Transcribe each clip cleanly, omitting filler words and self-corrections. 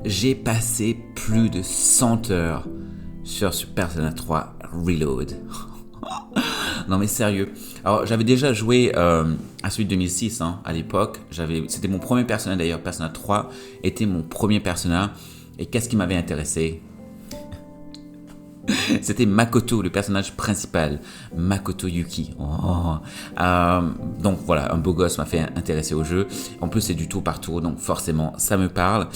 j'ai passé plus de 100 heures sur Persona 3 Reload. Non mais sérieux. Alors j'avais déjà joué à celui de 2006 à l'époque. C'était mon premier Persona d'ailleurs. Persona 3 était mon premier Persona. Et qu'est-ce qui m'avait intéressé? C'était Makoto, le personnage principal, Makoto Yuki. Donc voilà, un beau gosse m'a fait intéresser au jeu. En plus, c'est du tour par tour, donc forcément, ça me parle.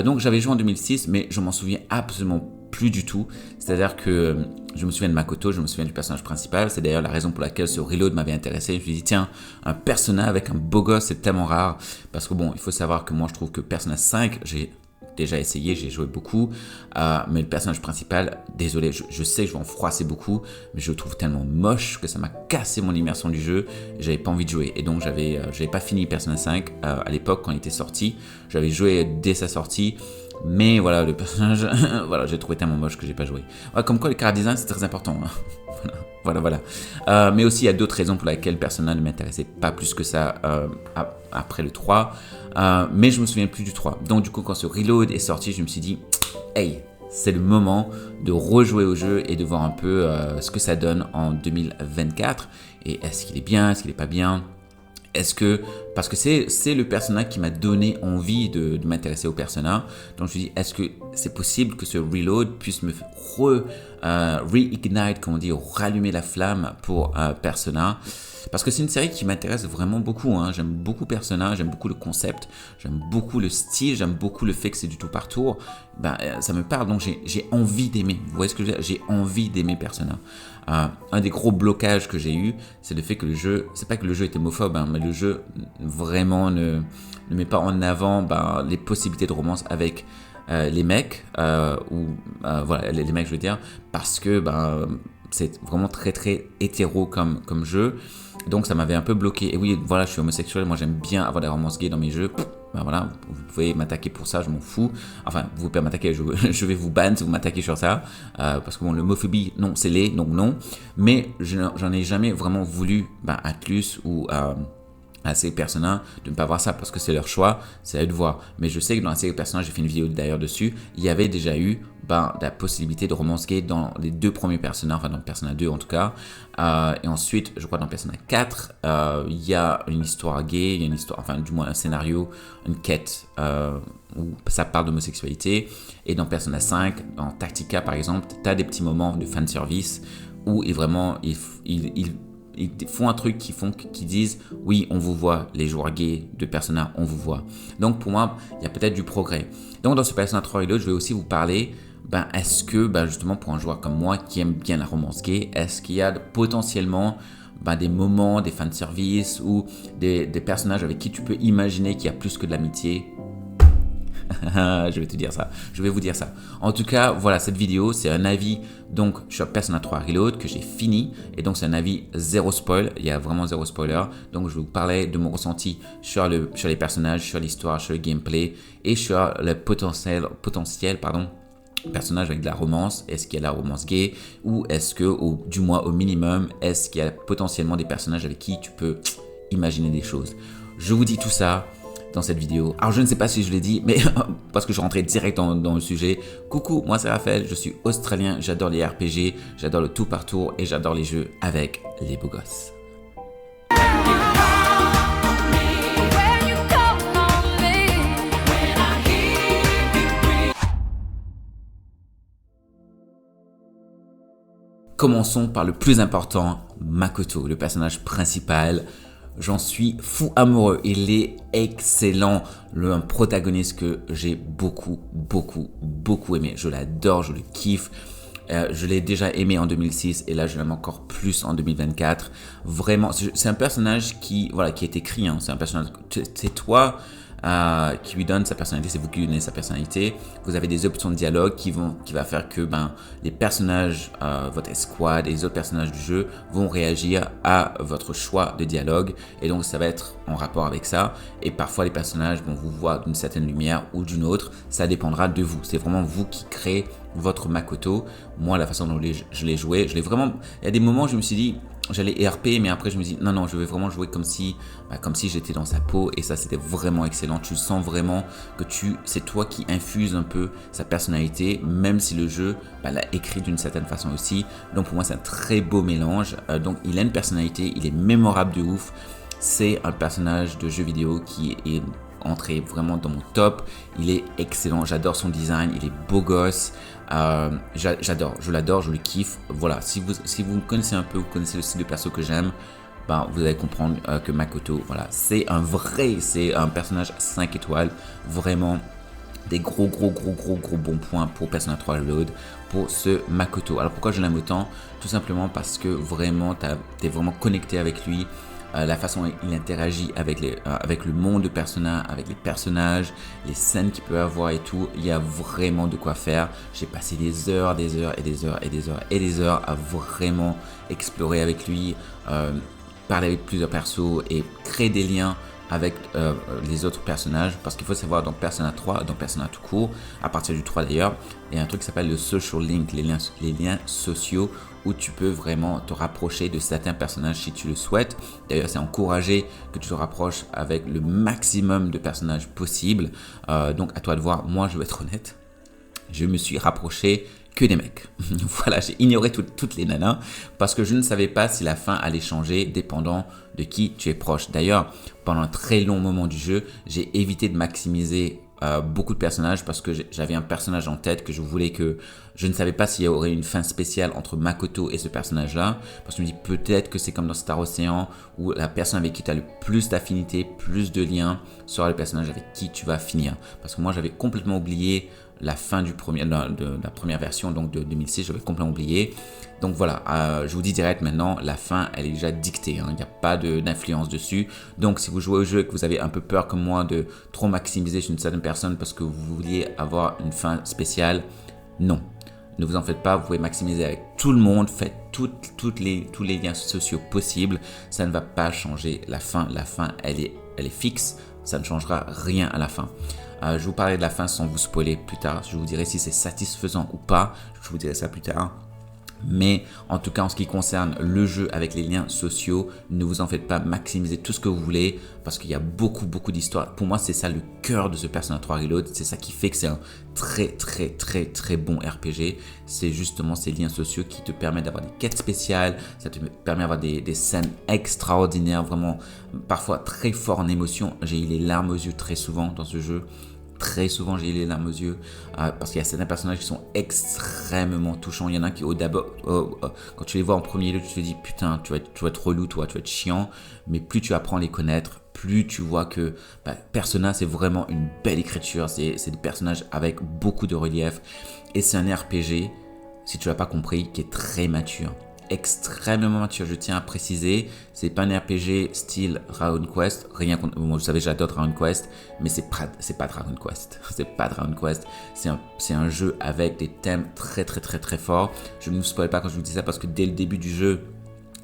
Donc j'avais joué en 2006, mais je m'en souviens absolument plus du tout. C'est-à-dire que je me souviens de Makoto, je me souviens du personnage principal. C'est d'ailleurs la raison pour laquelle ce reload m'avait intéressé. Je me suis dit, tiens, un Persona avec un beau gosse, c'est tellement rare. Parce que bon, il faut savoir que moi, je trouve que Persona 5, j'ai déjà essayé, j'ai joué beaucoup, mais le personnage principal, désolé, je sais que je vais en froisser beaucoup, mais je le trouve tellement moche que ça m'a cassé mon immersion du jeu, et j'avais pas envie de jouer, et donc j'avais pas fini Persona 5 à l'époque quand il était sorti, j'avais joué dès sa sortie, mais voilà, le personnage, voilà, j'ai trouvé tellement moche que j'ai pas joué. Ouais, comme quoi, le chara design, c'est très important. Voilà. Mais aussi, il y a d'autres raisons pour lesquelles Persona ne m'intéressait pas plus que ça après le 3. Mais je me souviens plus du 3. Donc, du coup, quand ce Reload est sorti, je me suis dit, hey, c'est le moment de rejouer au jeu et de voir un peu ce que ça donne en 2024. Et est-ce qu'il est bien, est-ce qu'il est pas bien? Parce que c'est le Persona qui m'a donné envie de m'intéresser au Persona. Donc je me suis dit, est-ce que c'est possible que ce Reload puisse me reignite, comme on dit, rallumer la flamme pour Persona? Parce que c'est une série qui m'intéresse vraiment beaucoup. J'aime beaucoup Persona, j'aime beaucoup le concept, j'aime beaucoup le style, j'aime beaucoup le fait que c'est du tout par tour. Ça me parle, donc j'ai envie d'aimer. Vous voyez ce que je veux dire? J'ai envie d'aimer Persona. Un des gros blocages que j'ai eu, c'est le fait que le jeu, c'est pas que le jeu est homophobe, mais le jeu vraiment ne met pas en avant les possibilités de romance avec les mecs, voilà, les mecs je veux dire, parce que c'est vraiment très très hétéro comme jeu. Donc ça m'avait un peu bloqué. Et oui, voilà, je suis homosexuel, moi j'aime bien avoir des romances gays dans mes jeux. Voilà, vous pouvez m'attaquer pour ça, je m'en fous. Enfin, vous pouvez m'attaquer, je vais vous ban si vous m'attaquez sur ça. Parce que bon, l'homophobie, non, c'est laid, donc non. Mais j'en ai jamais vraiment voulu à Atlus ou à ces personnages de ne pas voir ça parce que c'est leur choix, c'est à eux de voir. Mais je sais que dans la série Persona, j'ai fait une vidéo d'ailleurs dessus, il y avait déjà eu la possibilité de romance gay dans les deux premiers personnages, enfin dans Persona 2 en tout cas. Et ensuite, je crois dans Persona 4, il y a une histoire gay, il y a une histoire, enfin du moins un scénario, une quête où ça parle d'homosexualité. Et dans Persona 5, dans Tactica par exemple, tu as des petits moments de fanservice où ils font un truc qui disent oui, on vous voit, les joueurs gays de Persona, on vous voit. Donc pour moi, il y a peut-être du progrès. Donc dans ce Persona 3 Reload, je vais aussi vous parler, est-ce que justement pour un joueur comme moi qui aime bien la romance gay, est-ce qu'il y a potentiellement des moments, des fanservices ou des personnages avec qui tu peux imaginer qu'il y a plus que de l'amitié? Je vais te dire ça, je vais vous dire ça. En tout cas, voilà, cette vidéo, c'est un avis donc sur Persona 3 Reload que j'ai fini. Et donc, c'est un avis zéro spoil, il y a vraiment zéro spoiler. Donc, je vais vous parler de mon ressenti sur les personnages, sur l'histoire, sur le gameplay et sur le potentiel personnage avec de la romance. Est-ce qu'il y a de la romance gay ou est-ce que, du moins au minimum, est-ce qu'il y a potentiellement des personnages avec qui tu peux imaginer des choses? Je vous dis tout ça dans cette vidéo. Alors je ne sais pas si je l'ai dit, mais parce que je rentrais direct dans le sujet. Coucou, moi c'est Raphaël, je suis australien, j'adore les RPG, j'adore le tour par tour et j'adore les jeux avec les beaux gosses. Commençons par le plus important, Makoto, le personnage principal. J'en suis fou amoureux, il est excellent, un protagoniste que j'ai beaucoup aimé, je l'adore, je le kiffe, je l'ai déjà aimé en 2006 et là je l'aime encore plus en 2024, vraiment, c'est un personnage qui est écrit, c'est un personnage, c'est toi qui lui donne sa personnalité, c'est vous qui lui donnez sa personnalité. Vous avez des options de dialogue qui va faire que les personnages, votre escouade et les autres personnages du jeu vont réagir à votre choix de dialogue et donc ça va être en rapport avec ça. Et parfois les personnages vont vous voir d'une certaine lumière ou d'une autre, ça dépendra de vous. C'est vraiment vous qui créez votre Makoto. Moi, la façon dont je l'ai joué, il y a des moments où je me suis dit j'allais ERP, mais après je me dis non, non, je vais vraiment jouer comme si j'étais dans sa peau, et ça c'était vraiment excellent. Tu sens vraiment que c'est toi qui infuse un peu sa personnalité, même si le jeu l'a écrit d'une certaine façon aussi. Donc pour moi c'est un très beau mélange. Donc il a une personnalité, il est mémorable de ouf. C'est un personnage de jeu vidéo qui est entré vraiment dans mon top. Il est excellent, j'adore son design, il est beau gosse. J'adore, je l'adore, je le kiffe. Voilà, si vous me connaissez un peu, vous connaissez le style de perso que j'aime, vous allez comprendre que Makoto, voilà, c'est un personnage 5 étoiles, vraiment des gros bons points pour Persona 3 Reload, pour ce Makoto. Alors pourquoi je l'aime autant? Tout simplement parce que vraiment, t'es vraiment connecté avec lui. La façon dont il interagit avec le monde de Persona, avec les personnages, les scènes qu'il peut avoir et tout, il y a vraiment de quoi faire. J'ai passé des heures à vraiment explorer avec lui, parler avec plusieurs persos et créer des liens avec les autres personnages, parce qu'il faut savoir, dans Persona 3, dans Persona tout court, à partir du 3 d'ailleurs, il y a un truc qui s'appelle le social link, les liens sociaux, où tu peux vraiment te rapprocher de certains personnages si tu le souhaites. D'ailleurs, c'est encouragé que tu te rapproches avec le maximum de personnages possible. Donc à toi de voir. Moi, je vais être honnête, je me suis rapproché que des mecs. Voilà, j'ai ignoré toutes les nanas parce que je ne savais pas si la fin allait changer dépendant de qui tu es proche. D'ailleurs, pendant un très long moment du jeu, j'ai évité de maximiser beaucoup de personnages parce que j'avais un personnage en tête que je ne savais pas s'il y aurait une fin spéciale entre Makoto et ce personnage-là, parce que je me dis peut-être que c'est comme dans Star Ocean où la personne avec qui tu as le plus d'affinité, plus de liens sera le personnage avec qui tu vas finir. Parce que moi j'avais complètement oublié la fin de la première version, donc de 2006, j'avais complètement oublié. Donc voilà, je vous dis direct maintenant, la fin elle est déjà dictée, hein, il n'y a pas d'influence dessus. Donc si vous jouez au jeu et que vous avez un peu peur comme moi de trop maximiser chez une certaine personne parce que vous vouliez avoir une fin spéciale, non. Ne vous en faites pas, vous pouvez maximiser avec tout le monde, faites tous les liens sociaux possibles, ça ne va pas changer la fin. La fin elle est fixe, ça ne changera rien à la fin. Je vous parlerai de la fin sans vous spoiler plus tard. Je vous dirai si c'est satisfaisant ou pas. Je vous dirai ça plus tard. Mais en tout cas, en ce qui concerne le jeu avec les liens sociaux, ne vous en faites pas, maximisez tout ce que vous voulez parce qu'il y a beaucoup d'histoires. Pour moi, c'est ça le cœur de ce Persona 3 Reload. C'est ça qui fait que c'est un très bon RPG. C'est justement ces liens sociaux qui te permettent d'avoir des quêtes spéciales. Ça te permet d'avoir des scènes extraordinaires, vraiment parfois très fort en émotion. J'ai eu les larmes aux yeux très souvent dans ce jeu. Très souvent, j'ai eu les larmes aux yeux parce qu'il y a certains personnages qui sont extrêmement touchants. Il y en a qui, d'abord, quand tu les vois en premier lieu, tu te dis putain, tu vas être relou, toi, tu vas être chiant. Mais plus tu apprends à les connaître, plus tu vois que Persona, c'est vraiment une belle écriture. C'est des personnages avec beaucoup de relief. Et c'est un RPG, si tu l'as pas compris, qui est très mature. Extrêmement mature, je tiens à préciser, c'est pas un RPG style Dragon Quest, rien contre, moi vous savez j'adore Dragon Quest, mais c'est pas Dragon Quest, c'est pas Dragon Quest, c'est un jeu avec des thèmes très forts. Je ne vous spoil pas quand je vous dis ça parce que dès le début du jeu,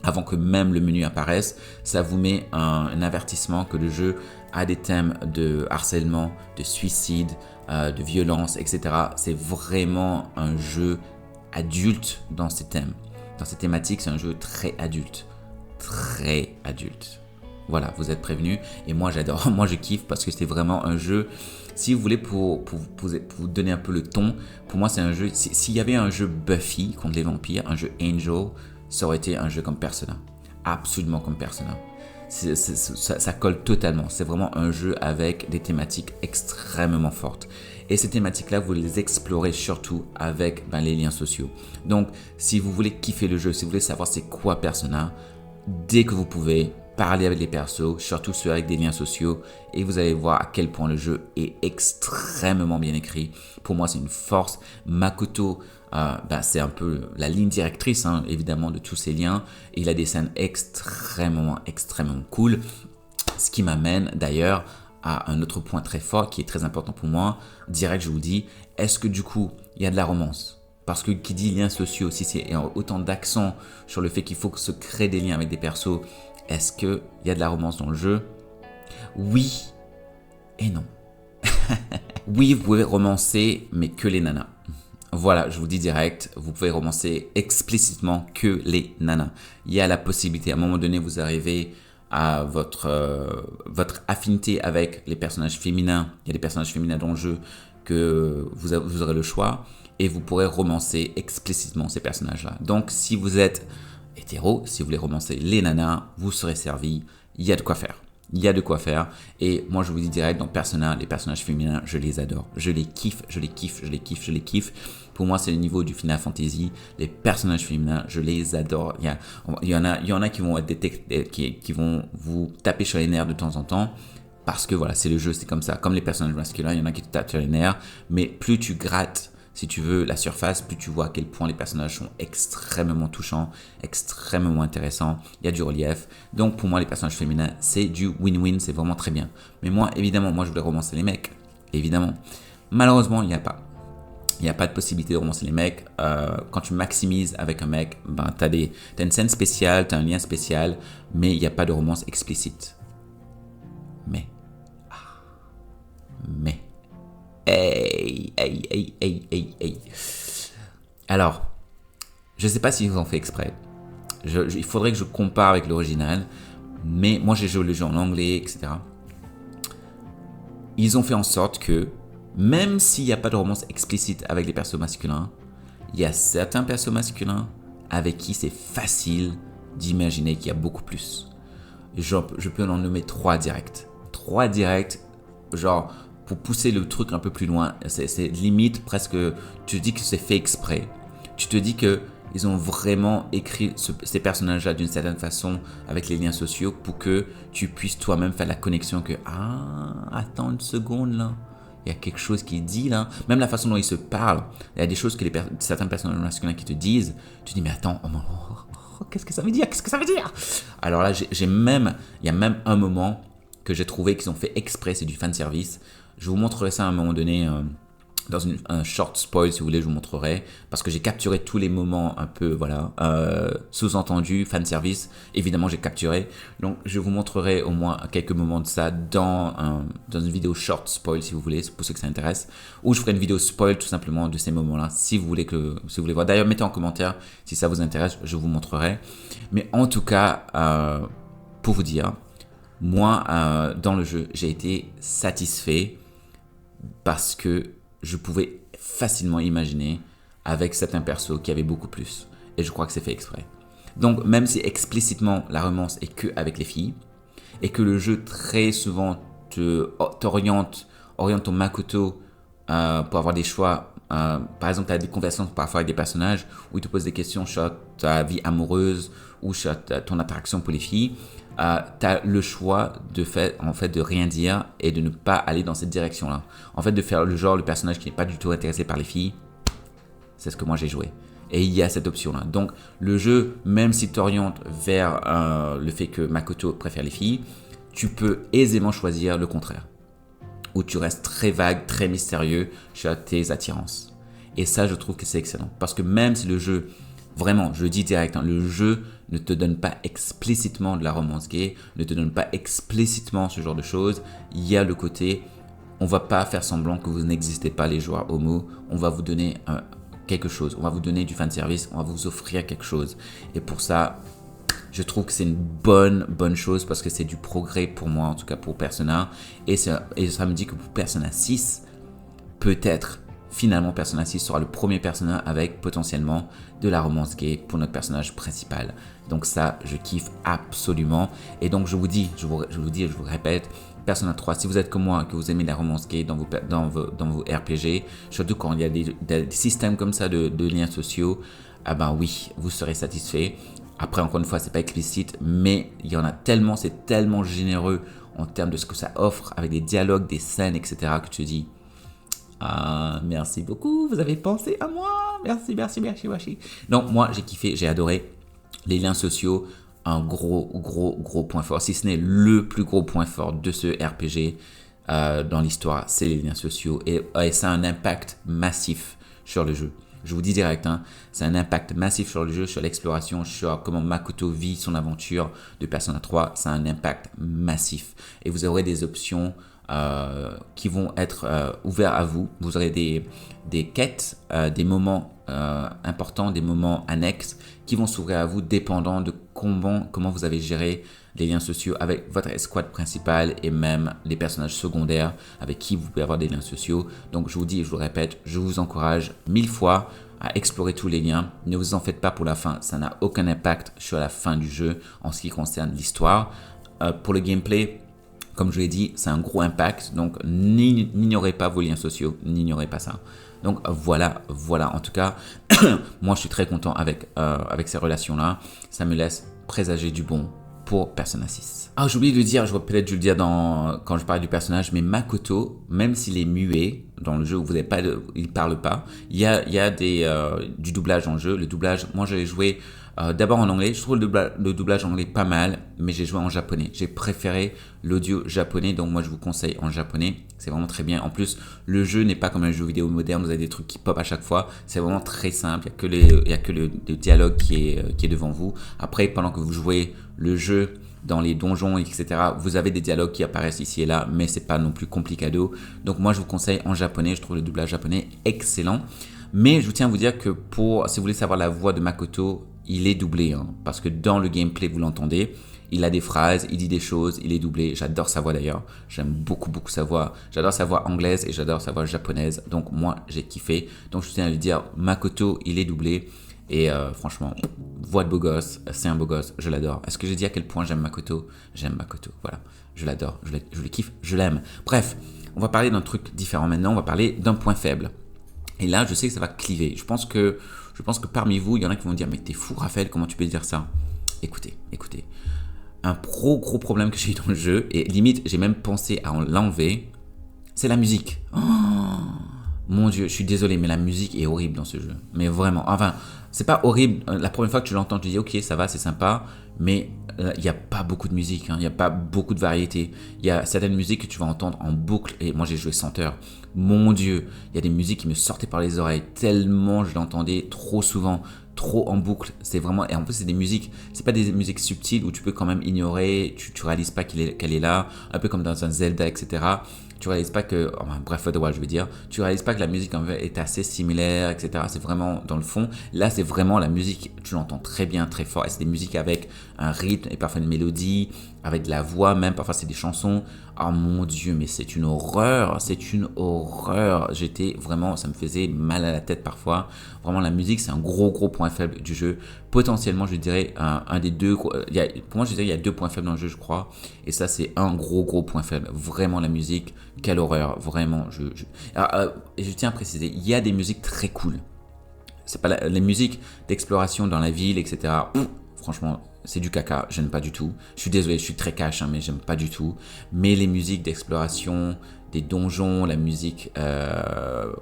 avant que même le menu apparaisse, ça vous met un avertissement que le jeu a des thèmes de harcèlement, de suicide, de violence, etc. C'est vraiment un jeu adulte dans ces thèmes. Dans ces thématiques, c'est un jeu très adulte. Très adulte. Voilà, vous êtes prévenus. Et moi, j'adore. Moi, je kiffe parce que c'est vraiment un jeu. Si vous voulez, pour vous donner un peu le ton, pour moi, c'est un jeu. S'il y avait un jeu Buffy contre les vampires, un jeu Angel, ça aurait été un jeu comme Persona. Absolument comme Persona. Ça colle totalement. C'est vraiment un jeu avec des thématiques extrêmement fortes. Et ces thématiques-là, vous les explorez surtout avec les liens sociaux. Donc, si vous voulez kiffer le jeu, si vous voulez savoir c'est quoi Persona, dès que vous pouvez, parler avec les persos, surtout ceux avec des liens sociaux, et vous allez voir à quel point le jeu est extrêmement bien écrit. Pour moi, c'est une force. Makoto, c'est un peu la ligne directrice, hein, évidemment, de tous ces liens. Il a des scènes extrêmement cool. Ce qui m'amène d'ailleurs à un autre point très fort qui est très important pour moi. Direct, je vous dis, est-ce que du coup, il y a de la romance? Parce que qui dit liens sociaux, si c'est autant d'accent sur le fait qu'il faut se créer des liens avec des persos, est-ce qu'il y a de la romance dans le jeu? Oui et non. Oui, vous pouvez romancer, mais que les nanas. voilà, je vous dis direct, vous pouvez romancer explicitement que les nanas. Il y a la possibilité, à un moment donné, vous arrivez à votre affinité avec les personnages féminins. Il y a des personnages féminins dans le jeu que vous aurez le choix et vous pourrez romancer explicitement ces personnages-là. Donc, si vous êtes hétéro, si vous voulez romancer les nanas, vous serez servi. Il y a de quoi faire. Il y a de quoi faire. Et moi, je vous dis direct, dans Persona, les personnages féminins, je les adore. Je les kiffe, je les kiffe, je les kiffe, je les kiffe. Pour moi, c'est le niveau du Final Fantasy. Les personnages féminins, je les adore. Il y en a qui vont être qui vont vous taper sur les nerfs de temps en temps. Parce que voilà, c'est le jeu, c'est comme ça. Comme les personnages masculins, il y en a qui te tapent sur les nerfs. Mais plus tu grattes, si tu veux, la surface, plus tu vois à quel point les personnages sont extrêmement touchants, extrêmement intéressants. Il y a du relief. Donc pour moi, les personnages féminins, c'est du win-win, c'est vraiment très bien. Mais moi, évidemment, je voulais romancer les mecs. Évidemment. Malheureusement, il n'y a pas. Il n'y a pas de possibilité de romancer les mecs. Quand tu maximises avec un mec, t'as une scène spéciale, t'as un lien spécial, mais il n'y a pas de romance explicite. Mais. Hey. Alors, je ne sais pas s'ils ont fait exprès. Il faudrait que je compare avec l'original, mais moi j'ai joué le jeu en anglais, etc. Ils ont fait en sorte que, même s'il n'y a pas de romance explicite avec les persos masculins, il y a certains persos masculins avec qui c'est facile d'imaginer qu'il y a beaucoup plus. Je peux en nommer 3 directs. 3 directs, genre, pour pousser le truc un peu plus loin. C'est limite presque, tu te dis que c'est fait exprès. Tu te dis que ils ont vraiment écrit ces personnages-là d'une certaine façon avec les liens sociaux pour que tu puisses toi-même faire la connexion que attends une seconde là, il y a quelque chose qui est dit là. Même la façon dont ils se parlent, il y a des choses que certains personnages masculins qui te disent, tu te dis mais attends, qu'est-ce que ça veut dire? Qu'est-ce que ça veut dire? Alors là, il y a même un moment que j'ai trouvé qu'ils ont fait exprès, c'est du fan service. Je vous montrerai ça à un moment donné dans un short spoil, si vous voulez, je vous montrerai. Parce que j'ai capturé tous les moments un peu, voilà, sous-entendu, fan service. Évidemment, j'ai capturé. Donc, je vous montrerai au moins quelques moments de ça dans une vidéo short spoil, si vous voulez, pour ceux que ça intéresse. Ou je ferai une vidéo spoil tout simplement de ces moments-là, si vous voulez voir. D'ailleurs, mettez en commentaire si ça vous intéresse, je vous montrerai. Mais en tout cas, pour vous dire, moi, dans le jeu, j'ai été satisfait parce que je pouvais facilement imaginer avec certains persos qui avaient beaucoup plus. Et je crois que c'est fait exprès. Donc, même si explicitement la romance est que avec les filles, et que le jeu très souvent oriente ton Makoto pour avoir des choix. Par exemple, tu as des conversations parfois avec des personnages où ils te posent des questions sur ta vie amoureuse ou sur ton attraction pour les filles. Tu as le choix de rien dire et de ne pas aller dans cette direction-là. En fait, de faire le personnage qui n'est pas du tout intéressé par les filles, c'est ce que moi j'ai joué. Et il y a cette option-là. Donc, le jeu, même s'il t'oriente vers le fait que Makoto préfère les filles, tu peux aisément choisir le contraire. Où tu restes très vague, très mystérieux sur tes attirances. Et ça, je trouve que c'est excellent. Parce que même si le jeu, vraiment, je le dis direct, le jeu ne te donne pas explicitement de la romance gay, ne te donne pas explicitement ce genre de choses, il y a le côté, on va pas faire semblant que vous n'existez pas les joueurs homo, on va vous donner quelque chose, on va vous donner du fan service, on va vous offrir quelque chose. Et pour ça, je trouve que c'est une bonne chose parce que c'est du progrès pour moi, en tout cas pour Persona. Et ça me dit que pour Persona 6, peut-être, finalement, Persona 6 sera le premier Persona avec potentiellement de la romance gay pour notre personnage principal. Donc ça, je kiffe absolument. Et donc je vous dis et je vous répète, Persona 3, si vous êtes comme moi, que vous aimez la romance gay dans vos RPG, surtout quand il y a des systèmes comme ça de liens sociaux, oui, vous serez satisfait. Après, encore une fois, c'est pas explicite, mais il y en a tellement, c'est tellement généreux en termes de ce que ça offre, avec des dialogues, des scènes, etc., que tu te dis, merci beaucoup, vous avez pensé à moi, merci. Donc, moi, j'ai kiffé, j'ai adoré les liens sociaux, un gros point fort, si ce n'est le plus gros point fort de ce RPG dans l'histoire, c'est les liens sociaux, et ça a un impact massif sur le jeu. Je vous dis direct, c'est un impact massif sur le jeu, sur l'exploration, sur comment Makoto vit son aventure de Persona 3. C'est un impact massif. Et vous aurez des options qui vont être ouverts à vous. Vous aurez des quêtes, des moments importants, des moments annexes qui vont s'ouvrir à vous dépendant de comment vous avez géré les liens sociaux avec votre escouade principale et même les personnages secondaires avec qui vous pouvez avoir des liens sociaux. Donc je vous dis et je vous le répète, je vous encourage 1000 fois à explorer tous les liens. Ne vous en faites pas pour la fin, ça n'a aucun impact sur la fin du jeu en ce qui concerne l'histoire. Pour le gameplay, comme je l'ai dit, c'est un gros impact, donc n'ignorez pas vos liens sociaux, n'ignorez pas ça. Donc voilà, en tout cas, moi je suis très content avec ces relations-là, ça me laisse présager du bon pour Persona 6. Ah, j'ai oublié de le dire, peut-être je vais le dire quand je parle du personnage, mais Makoto, même s'il est muet dans le jeu, où il parle pas, il y a du doublage en jeu. Le doublage, moi j'avais joué d'abord en anglais, je trouve le doublage en anglais pas mal, mais j'ai joué en japonais. J'ai préféré l'audio japonais, donc moi je vous conseille en japonais, c'est vraiment très bien. En plus, le jeu n'est pas comme un jeu vidéo moderne, vous avez des trucs qui pop à chaque fois, c'est vraiment très simple, il y a que le dialogue qui est devant vous. Après, pendant que vous jouez le jeu, dans les donjons, etc., vous avez des dialogues qui apparaissent ici et là, mais c'est pas non plus complicado. Donc moi, je vous conseille en japonais, je trouve le doublage japonais excellent. Mais je tiens à vous dire que si vous voulez savoir la voix de Makoto, il est doublé, hein, parce que dans le gameplay, vous l'entendez, il a des phrases, il dit des choses, il est doublé. J'adore sa voix d'ailleurs, j'aime beaucoup sa voix. J'adore sa voix anglaise et j'adore sa voix japonaise, donc moi, j'ai kiffé. Donc je tiens à lui dire, Makoto, il est doublé. Et franchement, voix de beau gosse, c'est un beau gosse, je l'adore. Est-ce que j'ai dit à quel point j'aime Makoto? J'aime Makoto, voilà, je l'adore, je le kiffe, je l'aime. Bref, on va parler d'un truc différent maintenant, on va parler d'un point faible. Et là, je sais que ça va cliver. Je pense que parmi vous, il y en a qui vont me dire, mais t'es fou Raphaël, comment tu peux dire ça? Écoutez. Un gros problème que j'ai eu dans le jeu, et limite, j'ai même pensé à l'enlever, c'est la musique. Oh, mon Dieu, je suis désolé, mais la musique est horrible dans ce jeu. Mais vraiment, enfin, c'est pas horrible. La première fois que tu l'entends, tu dis ok, ça va, c'est sympa, mais il n'y a pas beaucoup de musique, il n'y a pas beaucoup de variété. Il y a certaines musiques que tu vas entendre en boucle, et moi j'ai joué 100 heures. Mon Dieu, il y a des musiques qui me sortaient par les oreilles tellement je l'entendais trop souvent, trop en boucle. C'est vraiment, et en plus c'est des musiques, c'est pas des musiques subtiles où tu peux quand même ignorer, tu réalises pas qu'elle est là, un peu comme dans un Zelda, etc. Tu réalises pas que, enfin, bref, je veux dire, tu réalises pas que la musique en fait est assez similaire, etc. C'est vraiment dans le fond. Là, c'est vraiment la musique, tu l'entends très bien, très fort. Et c'est des musiques avec un rythme et parfois une mélodie, avec de la voix, même parfois c'est des chansons. Oh mon Dieu, mais c'est une horreur, J'étais vraiment, ça me faisait mal à la tête parfois. Vraiment, la musique, c'est un gros point faible du jeu. Potentiellement, je dirais un des deux. Pour moi, je dirais il y a 2 points faibles dans le jeu, je crois. Et ça, c'est un gros point faible. Vraiment, la musique, quelle horreur, vraiment. Et je tiens à préciser, il y a des musiques très cool. C'est pas les musiques d'exploration dans la ville, etc. Franchement, c'est du caca, j'aime pas du tout. Je suis désolé, je suis très cash, mais j'aime pas du tout. Mais les musiques d'exploration, des donjons, la musique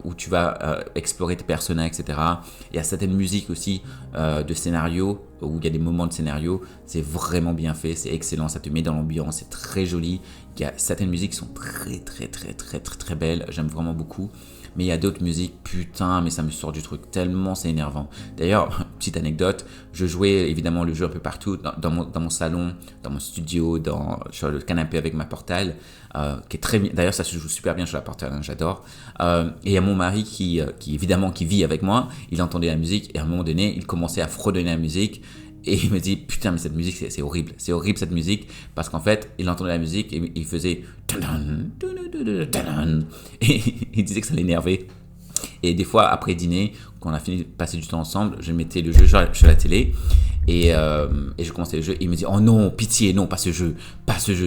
où tu vas explorer tes personnages, etc. Il y a certaines musiques aussi de scénario, où il y a des moments de scénario. C'est vraiment bien fait, c'est excellent, ça te met dans l'ambiance, c'est très joli. Il y a certaines musiques qui sont très belles, j'aime vraiment beaucoup. Mais il y a d'autres musiques, putain, mais ça me sort du truc, tellement c'est énervant. D'ailleurs, petite anecdote, je jouais évidemment le jeu un peu partout, dans mon salon, dans mon studio, sur le canapé avec ma Portal, qui est très bien. D'ailleurs, ça se joue super bien sur la Portal, hein, j'adore. Et il y a mon mari qui évidemment, qui vit avec moi, il entendait la musique, et à un moment donné, il commençait à fredonner la musique. Et il me dit, putain, mais cette musique, c'est horrible. C'est horrible cette musique. Parce qu'en fait, il entendait la musique et il faisait. Et il disait que ça l'énervait. Et des fois, après dîner, quand on a fini de passer du temps ensemble, je mettais le jeu sur la télé. Et je commençais le jeu. Et il me dit, oh non, pitié, non, pas ce jeu,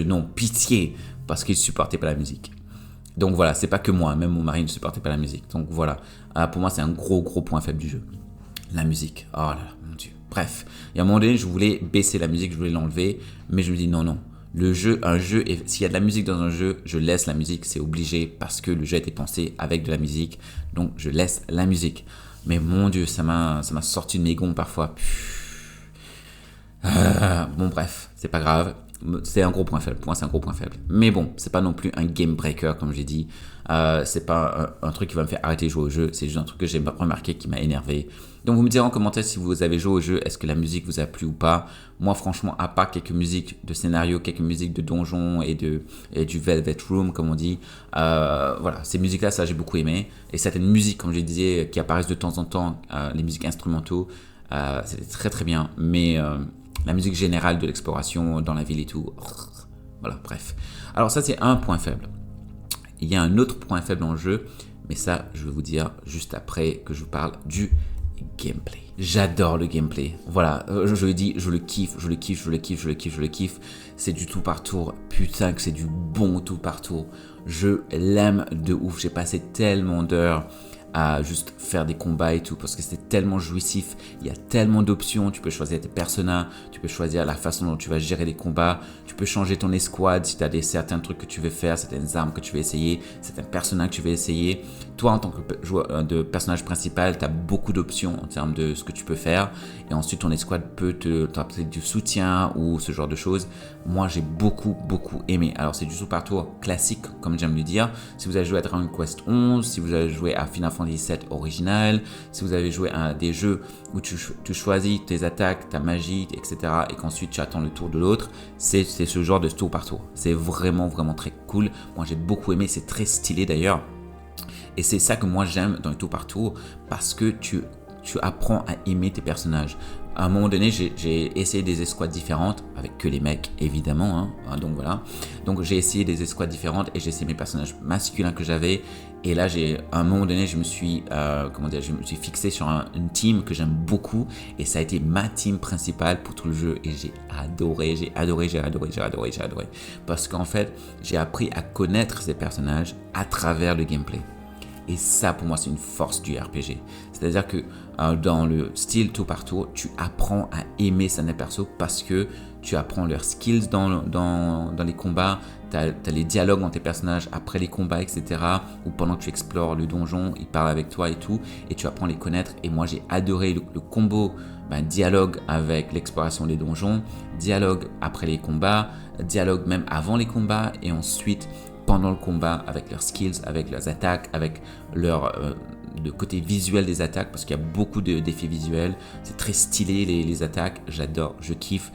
non, pitié. Parce qu'il ne supportait pas la musique. Donc voilà, c'est pas que moi, même mon mari ne supportait pas la musique. Donc voilà, pour moi, c'est un gros point faible du jeu. La musique. Oh là là, mon Dieu. Bref, il y a un moment donné, je voulais baisser la musique, je voulais l'enlever, mais je me dis non. S'il y a de la musique dans un jeu, je laisse la musique, c'est obligé parce que le jeu a été pensé avec de la musique, donc je laisse la musique. Mais mon Dieu, ça m'a sorti de mes gonds parfois. Bon bref, c'est pas grave. C'est un gros point faible. Pour moi, c'est un gros point faible. Mais bon, c'est pas non plus un game breaker, comme j'ai dit. C'est pas un truc qui va me faire arrêter de jouer au jeu. C'est juste un truc que j'ai remarqué qui m'a énervé. Donc, vous me direz en commentaire si vous avez joué au jeu, est-ce que la musique vous a plu ou pas. Moi, franchement, à part quelques musiques de scénario, quelques musiques de donjon et du Velvet Room, comme on dit, voilà, ces musiques-là, ça, j'ai beaucoup aimé. Et certaines musiques, comme je disais, qui apparaissent de temps en temps, les musiques instrumentaux, c'était très très bien. Mais la musique générale de l'exploration dans la ville et tout, voilà, bref. Alors ça, c'est un point faible. Il y a un autre point faible dans le jeu, mais ça, je vais vous dire juste après que je vous parle du gameplay. J'adore le gameplay. Voilà, je le dis, je le kiffe. C'est du tout par tour. Putain que c'est du bon tout par tour. Je l'aime de ouf. J'ai passé tellement d'heures à juste faire des combats et tout parce que c'est tellement jouissif, il y a tellement d'options, tu peux choisir tes personnages, tu peux choisir la façon dont tu vas gérer les combats, tu peux changer ton escouade si tu as certains trucs que tu veux faire, certaines armes que tu veux essayer, certains personnages que tu veux essayer. Toi en tant que joueur de personnage principal, tu as beaucoup d'options en termes de ce que tu peux faire et ensuite ton escouade peut t'apporter du soutien ou ce genre de choses. Moi j'ai beaucoup aimé. Alors c'est du tour par tour classique comme j'aime le dire. Si vous avez joué à Dragon Quest 11, si vous avez joué à Final Fantasy 7 original, si vous avez joué à des jeux où tu choisis tes attaques, ta magie, etc. et qu'ensuite tu attends le tour de l'autre, c'est ce genre de tour par tour. C'est vraiment très cool. Moi j'ai beaucoup aimé, c'est très stylé d'ailleurs. Et c'est ça que moi j'aime dans les tour par tour parce que tu apprends à aimer tes personnages. À un moment donné, j'ai essayé des escouades différentes, avec que les mecs évidemment, hein, donc voilà. Donc j'ai essayé des escouades différentes et j'ai essayé mes personnages masculins que j'avais. Et là, à un moment donné, je me suis fixé sur une team que j'aime beaucoup et ça a été ma team principale pour tout le jeu et j'ai adoré. Parce qu'en fait, j'ai appris à connaître ces personnages à travers le gameplay. Et ça, pour moi, c'est une force du RPG. C'est-à-dire que dans le style tour par tour, tu apprends à aimer certains persos parce que tu apprends leurs skills dans les combats. Tu as les dialogues entre tes personnages après les combats, etc. Ou pendant que tu explores le donjon, ils parlent avec toi et tout. Et tu apprends à les connaître. Et moi, j'ai adoré le combo dialogue avec l'exploration des donjons, dialogue après les combats, dialogue même avant les combats et ensuite pendant le combat avec leurs skills, avec leurs attaques, avec le côté visuel des attaques parce qu'il y a beaucoup d'effets visuels. C'est très stylé les attaques, j'adore, je kiffe.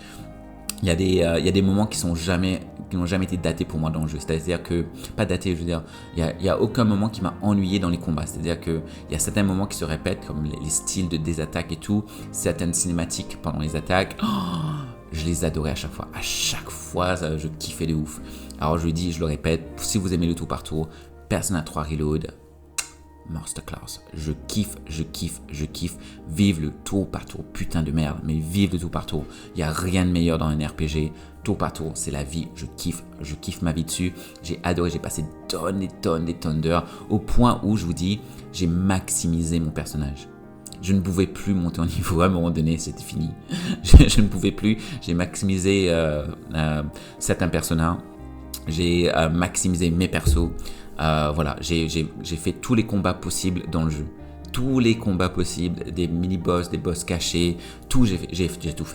Il y a des moments qui n'ont jamais été datés pour moi dans le jeu. C'est-à-dire que, pas datés, je veux dire, il y a aucun moment qui m'a ennuyé dans les combats. C'est-à-dire qu'il y a certains moments qui se répètent, comme les styles des attaques et tout, certaines cinématiques pendant les attaques. Je les adorais à chaque fois. À chaque fois, je kiffais de ouf. Alors je le répète, si vous aimez le tour par tour, Persona 3 Reload, masterclass. Je kiffe. Vive le tour par tour. Putain de merde, mais vive le tour par tour. Il n'y a rien de meilleur dans un RPG. Tour par tour, c'est la vie. Je kiffe ma vie dessus. J'ai adoré, j'ai passé des tonnes d'heures au point où je vous dis, j'ai maximisé mon personnage. Je ne pouvais plus monter en niveau, à un moment donné, c'était fini. Je ne pouvais plus, j'ai maximisé certains personnages, j'ai maximisé mes persos, voilà, j'ai fait tous les combats possibles dans le jeu. Tous les combats possibles, des mini-boss, des boss cachés, tout, j'ai tout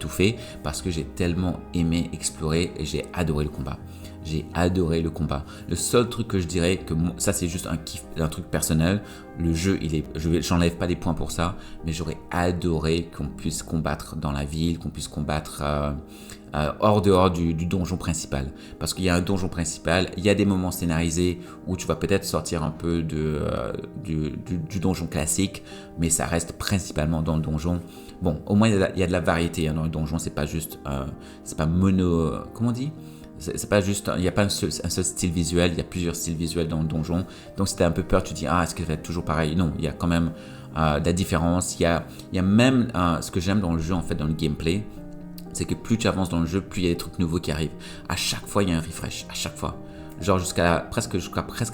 fait parce que j'ai tellement aimé explorer et j'ai adoré le combat. J'ai adoré le combat. Le seul truc que je dirais, ça c'est juste un truc personnel, le jeu, j'enlève pas des points pour ça, mais j'aurais adoré qu'on puisse combattre dans la ville, qu'on puisse combattre hors dehors du donjon principal. Parce qu'il y a un donjon principal, il y a des moments scénarisés où tu vas peut-être sortir un peu du donjon classique, mais ça reste principalement dans le donjon. Bon, au moins il y a de la variété dans le donjon, c'est pas juste, c'est pas mono, comment on dit ? C'est pas juste, il n'y a pas un seul style visuel, il y a plusieurs styles visuels dans le donjon. Donc si tu as un peu peur, tu te dis, est-ce que ça va être toujours pareil ? Non, il y a quand même de la différence. Il y a même ce que j'aime dans le jeu, en fait, dans le gameplay, c'est que plus tu avances dans le jeu, plus il y a des trucs nouveaux qui arrivent. À chaque fois, il y a un refresh, à chaque fois. Genre jusqu'à presque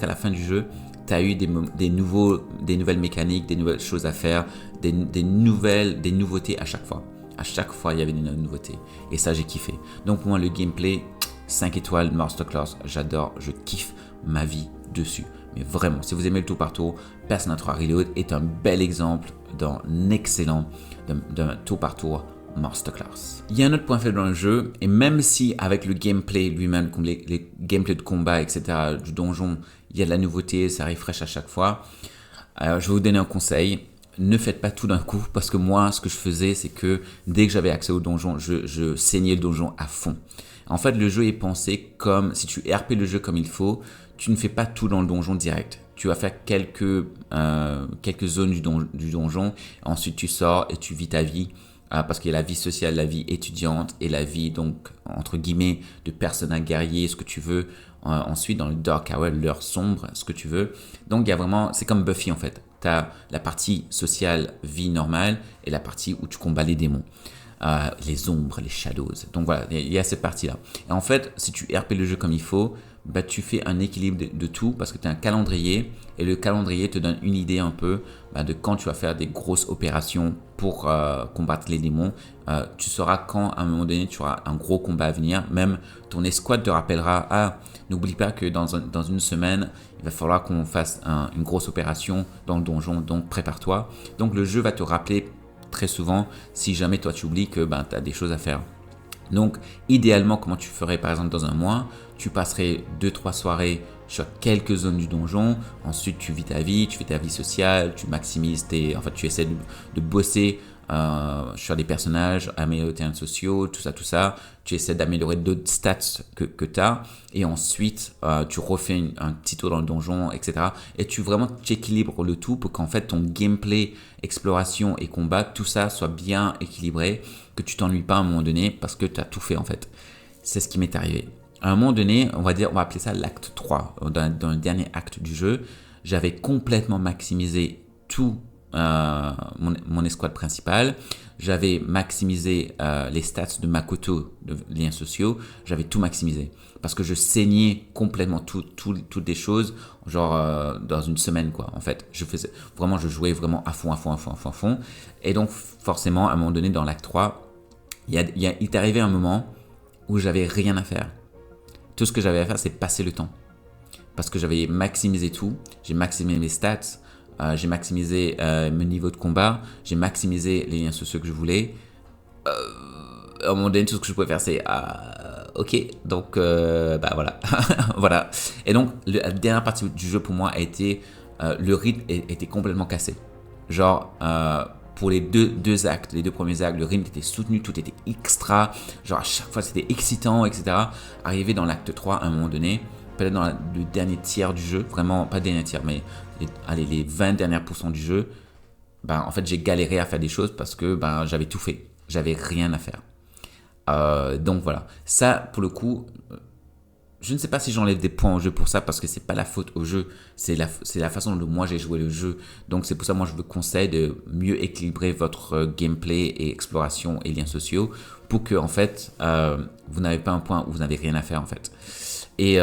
à la fin du jeu, tu as eu des nouvelles mécaniques, des nouvelles choses à faire, des nouveautés à chaque fois. À chaque fois, il y avait des nouveautés. Et ça, j'ai kiffé. Donc pour moi, le gameplay, 5 étoiles, masterclass, j'adore, je kiffe ma vie dessus. Mais vraiment, si vous aimez le tour par tour, Persona 3 Reload est un bel exemple d'un tour par tour masterclass. Il y a un autre point faible dans le jeu, et même si avec le gameplay lui-même, comme les gameplays de combat, etc., du donjon, il y a de la nouveauté, ça refresh à chaque fois, je vais vous donner un conseil. Ne faites pas tout d'un coup, parce que moi, ce que je faisais, c'est que dès que j'avais accès au donjon, je saignais le donjon à fond. En fait, le jeu est pensé comme, si tu RP le jeu comme il faut, tu ne fais pas tout dans le donjon direct. Tu vas faire quelques zones du donjon, ensuite tu sors et tu vis ta vie, parce qu'il y a la vie sociale, la vie étudiante et la vie, donc, entre guillemets, de personnage guerrier, ce que tu veux. Ensuite, dans le Dark Hour, l'heure sombre, ce que tu veux. Donc, il y a vraiment, c'est comme Buffy en fait. Tu as la partie sociale, vie normale, et la partie où tu combats les démons. Les ombres, les shadows. Donc voilà, il y a cette partie-là. Et en fait, si tu RP le jeu comme il faut, bah, tu fais un équilibre de tout parce que tu as un calendrier et le calendrier te donne une idée un peu de quand tu vas faire des grosses opérations pour combattre les démons. Tu sauras quand, à un moment donné, tu auras un gros combat à venir. Même ton escouade te rappellera, n'oublie pas que dans une semaine, il va falloir qu'on fasse une grosse opération dans le donjon, donc prépare-toi. Donc le jeu va te rappeler très souvent si jamais toi tu oublies que tu as des choses à faire. Donc idéalement, comment tu ferais par exemple dans un mois, tu passerais 2-3 soirées sur quelques zones du donjon, ensuite tu vis ta vie, tu fais ta vie sociale, tu maximises tu essaies de bosser sur les personnages, améliorer tes liens sociaux, tout ça, tu essaies d'améliorer d'autres stats que tu as, et ensuite tu refais un petit tour dans le donjon, etc. Et tu équilibres le tout pour qu'en fait ton gameplay, exploration et combat, tout ça soit bien équilibré, que tu t'ennuies pas à un moment donné parce que tu as tout fait en fait. C'est ce qui m'est arrivé. À un moment donné, on va appeler ça l'acte 3, dans le dernier acte du jeu, j'avais complètement maximisé tout mon escouade principale, j'avais maximisé les stats de Makoto, de liens sociaux, j'avais tout maximisé parce que je saignais complètement toutes les choses, genre dans une semaine quoi. En fait, je jouais vraiment à fond, et donc forcément à un moment donné dans l'acte 3, il est arrivé un moment où j'avais rien à faire. Tout ce que j'avais à faire, c'est passer le temps. Parce que j'avais maximisé tout. J'ai maximisé mes stats. J'ai maximisé mon niveau de combat. J'ai maximisé les liens sociaux que je voulais. À un moment donné, tout ce que je pouvais faire, c'est ok. Donc, voilà. Voilà. Et donc, la dernière partie du jeu pour moi a été le rythme était complètement cassé. Genre, pour les deux actes, les deux premiers actes, le rythme était soutenu, tout était extra, genre à chaque fois c'était excitant, etc. Arrivé dans l'acte 3, à un moment donné, peut-être dans le dernier tiers du jeu, vraiment pas dernier tiers, mais les 20 dernières pourcents du jeu, en fait j'ai galéré à faire des choses parce que j'avais tout fait, j'avais rien à faire. Donc voilà, ça pour le coup, je ne sais pas si j'enlève des points au jeu pour ça parce que c'est pas la faute au jeu, c'est la façon dont moi j'ai joué le jeu. Donc c'est pour ça moi je vous conseille de mieux équilibrer votre gameplay et exploration et liens sociaux pour que en fait vous n'avez pas un point où vous n'avez rien à faire en fait. Et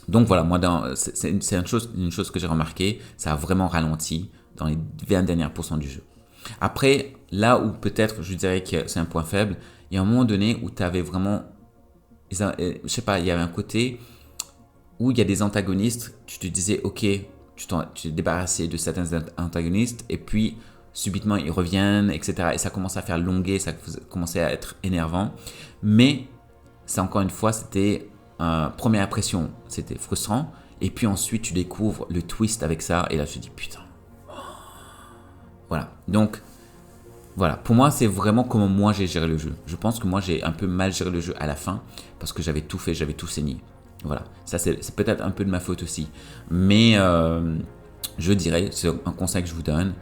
donc voilà, moi c'est une chose que j'ai remarqué, ça a vraiment ralenti dans les 20 dernières pourcents du jeu. Après, là où peut-être je dirais que c'est un point faible, il y a un moment donné où tu avais vraiment, je sais pas, il y avait un côté où il y a des antagonistes, tu te disais ok, tu t'es débarrassé de certains antagonistes et puis subitement ils reviennent, etc. Et ça commence à faire longuer, ça commençait à être énervant. Mais ça encore une fois, c'était première impression, c'était frustrant. Et puis ensuite tu découvres le twist avec ça et là tu te dis putain. Voilà, donc voilà, pour moi c'est vraiment comment moi j'ai géré le jeu. Je pense que moi j'ai un peu mal géré le jeu à la fin parce que j'avais tout fait, j'avais tout saigné. Voilà, ça c'est peut-être un peu de ma faute aussi. Mais je dirais, c'est un conseil que je vous donne.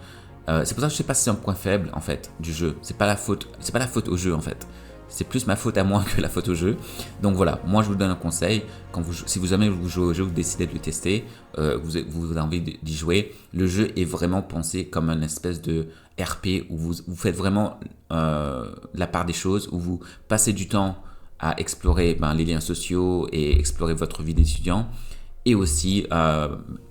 C'est pour ça que je sais pas si c'est un point faible en fait du jeu. C'est pas la faute au jeu en fait. C'est plus ma faute à moi que la faute au jeu. Donc voilà, moi je vous donne un conseil. Si vous jamais vous jouez au jeu, vous décidez de le tester, vous avez envie d'y jouer, le jeu est vraiment pensé comme une espèce de RP où vous faites vraiment la part des choses, où vous passez du temps à explorer les liens sociaux et explorer votre vie d'étudiant. Et aussi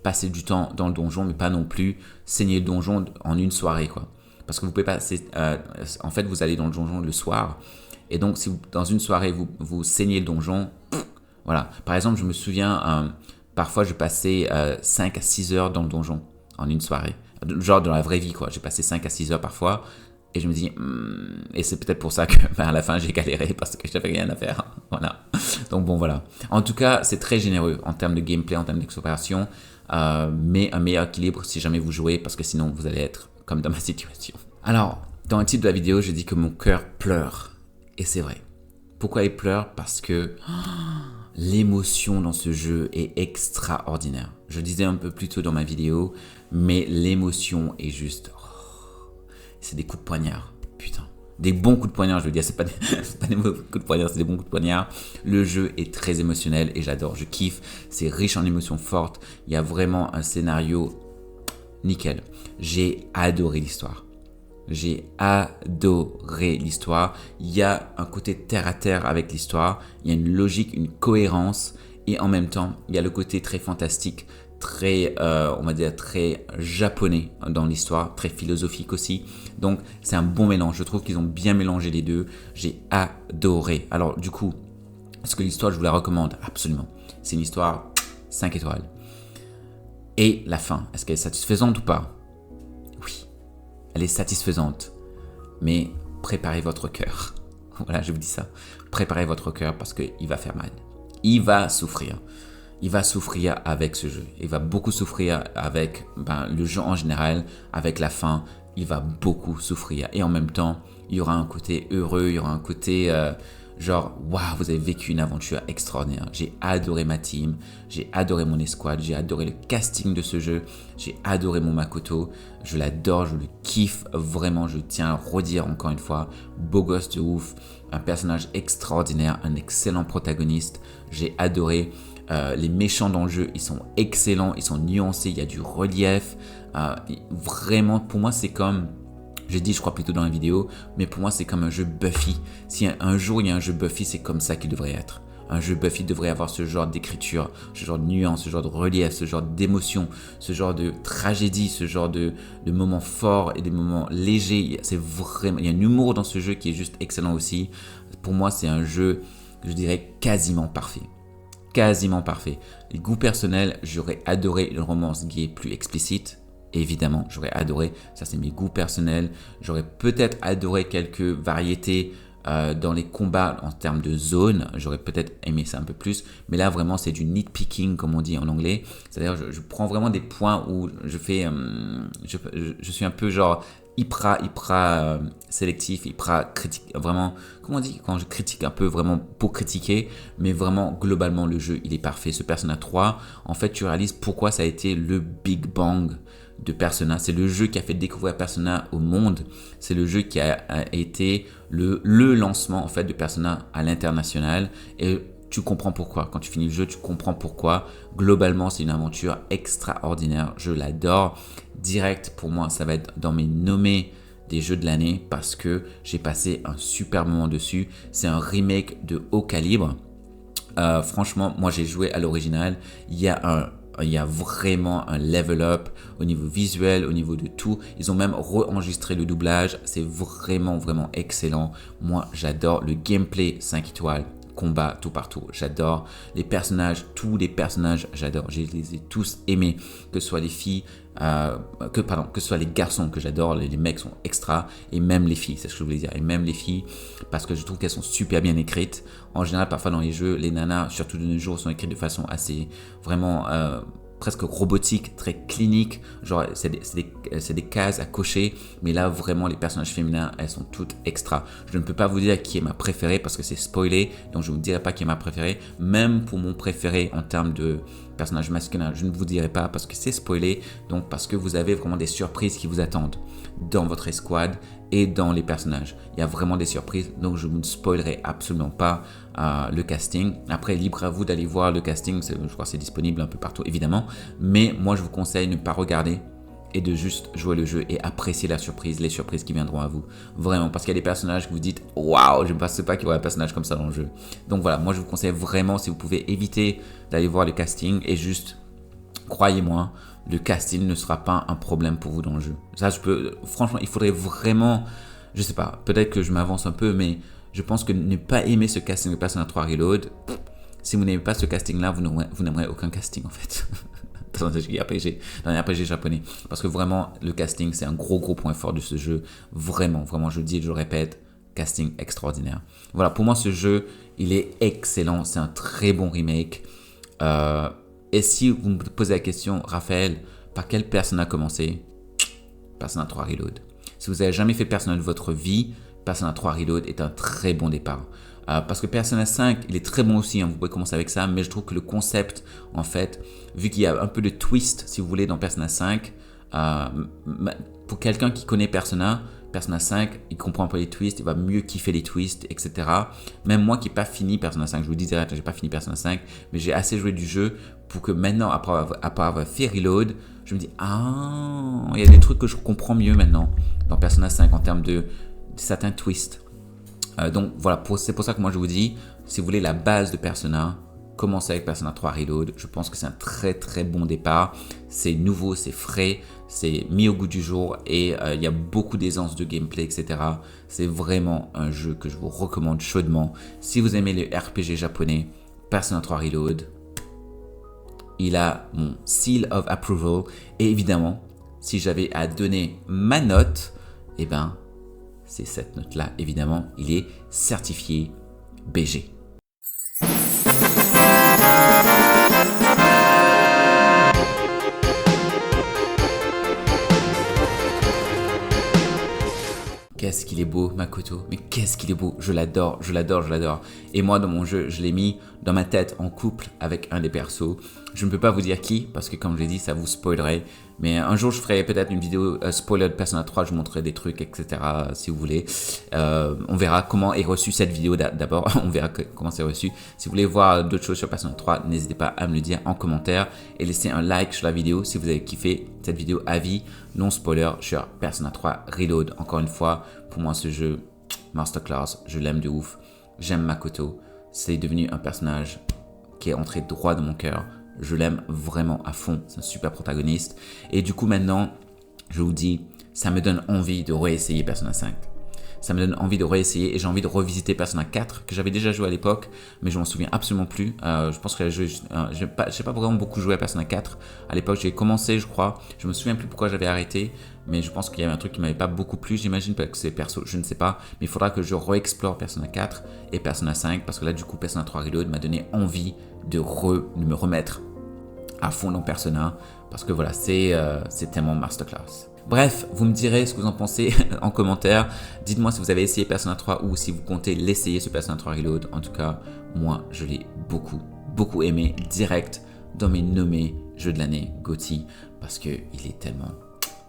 passer du temps dans le donjon, mais pas non plus saigner le donjon en une soirée, quoi. Parce que vous pouvez pas, en fait, vous allez dans le donjon le soir, et donc si dans une soirée vous saignez le donjon, voilà. Par exemple, je me souviens, parfois je passais 5 à 6 heures dans le donjon en une soirée, genre dans la vraie vie, quoi. J'ai passé 5 à 6 heures parfois. Et je me dis, et c'est peut-être pour ça que à la fin j'ai galéré parce que j'avais rien à faire. Voilà. Donc bon, voilà. En tout cas, c'est très généreux en termes de gameplay, en termes d'exploration, mais un meilleur équilibre si jamais vous jouez, parce que sinon vous allez être comme dans ma situation. Alors, dans le titre de la vidéo, je dis que mon cœur pleure. Et c'est vrai. Pourquoi il pleure? Parce que l'émotion dans ce jeu est extraordinaire. Je le disais un peu plus tôt dans ma vidéo, mais l'émotion est juste... c'est des coups de poignard, putain. Des bons coups de poignard, je veux dire, c'est pas des mauvais coups de poignard, c'est des bons coups de poignard. Le jeu est très émotionnel et j'adore, je kiffe. C'est riche en émotions fortes. Il y a vraiment un scénario nickel. J'ai adoré l'histoire. J'ai adoré l'histoire. Il y a un côté terre à terre avec l'histoire. Il y a une logique, une cohérence. Et en même temps, il y a le côté très fantastique, très, on va dire, très japonais dans l'histoire, très philosophique aussi. Donc, c'est un bon mélange. Je trouve qu'ils ont bien mélangé les deux. J'ai adoré. Alors, du coup, est-ce que l'histoire, je vous la recommande? Absolument. C'est une histoire 5 étoiles. Et la fin, est-ce qu'elle est satisfaisante ou pas? Oui, elle est satisfaisante. Mais préparez votre cœur. Voilà, je vous dis ça. Préparez votre cœur parce qu'il va faire mal. Il va souffrir. Il va souffrir avec ce jeu. Il va beaucoup souffrir avec le jeu en général, avec la fin. Il va beaucoup souffrir. Et en même temps, il y aura un côté heureux, il y aura un côté genre, waouh, vous avez vécu une aventure extraordinaire. J'ai adoré ma team, j'ai adoré mon escouade, j'ai adoré le casting de ce jeu, j'ai adoré mon Makoto. Je l'adore, je le kiffe vraiment. Je tiens à redire encore une fois, beau gosse de ouf, un personnage extraordinaire, un excellent protagoniste. J'ai adoré. Les méchants dans le jeu, ils sont excellents, ils sont nuancés, il y a du relief. Vraiment, pour moi, c'est comme... J'ai dit, je crois plutôt dans la vidéo, mais pour moi, c'est comme un jeu Buffy. Si un jour, il y a un jeu Buffy, c'est comme ça qu'il devrait être. Un jeu Buffy devrait avoir ce genre d'écriture, ce genre de nuance, ce genre de relief, ce genre d'émotion, ce genre de tragédie, ce genre de moments forts et des moments légers. C'est vraiment... Il y a un humour dans ce jeu qui est juste excellent aussi. Pour moi, c'est un jeu, je dirais, quasiment parfait. Quasiment parfait. Les goûts personnels, j'aurais adoré une romance gay plus explicite. Évidemment, j'aurais adoré. Ça, c'est mes goûts personnels. J'aurais peut-être adoré quelques variétés dans les combats en termes de zone. J'aurais peut-être aimé ça un peu plus. Mais là, vraiment, c'est du nitpicking, comme on dit en anglais. C'est-à-dire, je prends vraiment des points où je fais... je suis un peu genre... hyper sélectif, hyper critique, vraiment, comment on dit, quand je critique un peu vraiment pour critiquer, mais vraiment globalement le jeu il est parfait. Ce Persona 3, en fait tu réalises pourquoi ça a été le Big Bang de Persona. C'est le jeu qui a fait découvrir Persona au monde, c'est le jeu qui a été le lancement en fait de Persona à l'international et tu comprends pourquoi. Quand tu finis le jeu, tu comprends pourquoi. Globalement, c'est une aventure extraordinaire. Je l'adore. Direct, pour moi, ça va être dans mes nommés des jeux de l'année parce que j'ai passé un super moment dessus. C'est un remake de haut calibre. Franchement, moi, j'ai joué à l'original. Il y a vraiment un level up au niveau visuel, au niveau de tout. Ils ont même re-enregistré le doublage. C'est vraiment, vraiment excellent. Moi, j'adore le gameplay 5 étoiles. Combat tout partout, j'adore les personnages, tous les personnages, j'adore, je les ai tous aimés, que ce soit les filles, que ce soit les garçons que j'adore, les mecs sont extra, et même les filles, c'est ce que je voulais dire, et même les filles, parce que je trouve qu'elles sont super bien écrites. En général, parfois dans les jeux, les nanas, surtout de nos jours, sont écrites de façon assez, vraiment, presque robotique, très clinique, genre c'est des cases à cocher, mais là vraiment les personnages féminins, elles sont toutes extra. Je ne peux pas vous dire qui est ma préférée parce que c'est spoilé, donc je ne vous dirai pas qui est ma préférée. Même pour mon préféré en termes de personnage masculin, je ne vous dirai pas parce que c'est spoilé, donc parce que vous avez vraiment des surprises qui vous attendent dans votre escouade et dans les personnages. Il y a vraiment des surprises, donc je ne spoilerai absolument pas le casting. Après, libre à vous d'aller voir le casting, je crois que c'est disponible un peu partout évidemment, mais moi je vous conseille de ne pas regarder et de juste jouer le jeu et apprécier la surprise, les surprises qui viendront à vous. Vraiment, parce qu'il y a des personnages que vous dites « Waouh, je ne pensais pas qu'il y aurait un personnage comme ça dans le jeu ». Donc voilà, moi je vous conseille vraiment, si vous pouvez éviter d'aller voir le casting et juste, croyez-moi, le casting ne sera pas un problème pour vous dans le jeu. Ça, franchement, il faudrait vraiment, je sais pas, peut-être que je m'avance un peu, mais je pense que ne pas aimer ce casting de Persona 3 Reload, si vous n'aimez pas ce casting-là, vous n'aimerez aucun casting en fait. personnages dans les RPG japonais. Parce que vraiment, le casting, c'est un gros point fort de ce jeu. Vraiment, je le dis et je le répète, casting extraordinaire. Voilà, pour moi, ce jeu, il est excellent. C'est un très bon remake. Et si vous me posez la question, Raphaël, par quel Persona commencer? Persona 3 Reload. Si vous n'avez jamais fait Persona de votre vie, Persona 3 Reload est un très bon départ. Parce que Persona 5, il est très bon aussi, hein, vous pouvez commencer avec ça, mais je trouve que le concept, en fait, vu qu'il y a un peu de twist, si vous voulez, dans Persona 5, pour quelqu'un qui connaît Persona 5, il comprend un peu les twists, il va mieux kiffer les twists, etc. Même moi qui n'ai pas fini Persona 5, je vous le dis direct, j'ai pas fini Persona 5, mais j'ai assez joué du jeu pour que maintenant, après avoir fait Reload, je me dis, il y a des trucs que je comprends mieux maintenant dans Persona 5 en termes de certains twists. Donc voilà, c'est pour ça que moi je vous dis, si vous voulez la base de Persona, commencez avec Persona 3 Reload. Je pense que c'est un très bon départ. C'est nouveau, c'est frais, c'est mis au goût du jour et il y a beaucoup d'aisance de gameplay, etc. C'est vraiment un jeu que je vous recommande chaudement. Si vous aimez les RPG japonais, Persona 3 Reload, il a mon seal of approval. Et évidemment, si j'avais à donner ma note, eh ben, c'est cette note-là, évidemment, il est certifié BG. Qu'est-ce qu'il est beau, Makoto, mais qu'est-ce qu'il est beau, je l'adore. Et moi, dans mon jeu, je l'ai mis dans ma tête en couple avec un des persos. Je ne peux pas vous dire qui, parce que comme je l'ai dit, ça vous spoilerait. Mais un jour, je ferai peut-être une vidéo spoiler de Persona 3, je vous montrerai des trucs, etc. si vous voulez. On verra comment est reçue cette vidéo d'abord. On verra comment c'est reçu. Si vous voulez voir d'autres choses sur Persona 3, n'hésitez pas à me le dire en commentaire. Et laissez un like sur la vidéo si vous avez kiffé cette vidéo avis, non spoiler sur Persona 3 Reload. Encore une fois, pour moi, ce jeu, masterclass, je l'aime de ouf. J'aime Makoto. C'est devenu un personnage qui est entré droit dans mon cœur. Je l'aime vraiment à fond, c'est un super protagoniste. Et du coup maintenant, je vous dis, ça me donne envie de réessayer Persona 5. Ça me donne envie de réessayer et j'ai envie de revisiter Persona 4 que j'avais déjà joué à l'époque, mais je m'en souviens absolument plus. Je pense que j'ai pas vraiment beaucoup joué à Persona 4. À l'époque, j'ai commencé, je crois. Je me souviens plus pourquoi j'avais arrêté, mais je pense qu'il y avait un truc qui m'avait pas beaucoup plu. J'imagine que c'est perso, je ne sais pas, mais il faudra que je réexplore Persona 4 et Persona 5 parce que là, du coup, Persona 3 Reload m'a donné envie de me remettre à fond dans Persona parce que voilà, c'est tellement masterclass. Bref, vous me direz ce que vous en pensez en commentaire. Dites-moi si vous avez essayé Persona 3 ou si vous comptez l'essayer sur Persona 3 Reload. En tout cas, moi, je l'ai beaucoup aimé direct dans mes nommés jeux de l'année GOTY parce qu'il est tellement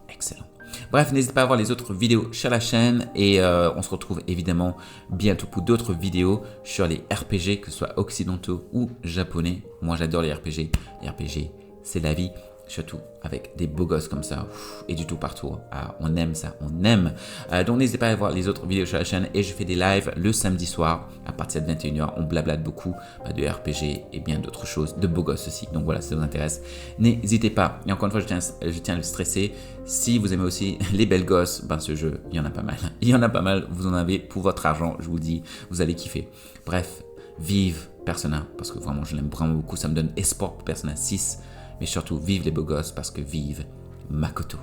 excellent. Bref, n'hésitez pas à voir les autres vidéos sur la chaîne et on se retrouve évidemment bientôt pour d'autres vidéos sur les RPG, que ce soit occidentaux ou japonais. Moi, j'adore les RPG. Les RPG, c'est la vie. Surtout avec des beaux gosses comme ça et du tout partout. On aime ça, on aime. Donc n'hésitez pas à voir les autres vidéos sur la chaîne et je fais des lives le samedi soir à partir de 21h. On blablate beaucoup de RPG et bien d'autres choses, de beaux gosses aussi. Donc voilà, si ça vous intéresse, n'hésitez pas. Et encore une fois, je tiens à le stresser. Si vous aimez aussi les belles gosses, ben ce jeu, il y en a pas mal. Il y en a pas mal, vous en avez pour votre argent, je vous le dis, vous allez kiffer. Bref, vive Persona, parce que vraiment, je l'aime vraiment beaucoup. Ça me donne espoir pour Persona 6. Mais surtout, vive les beaux gosses parce que vive Makoto.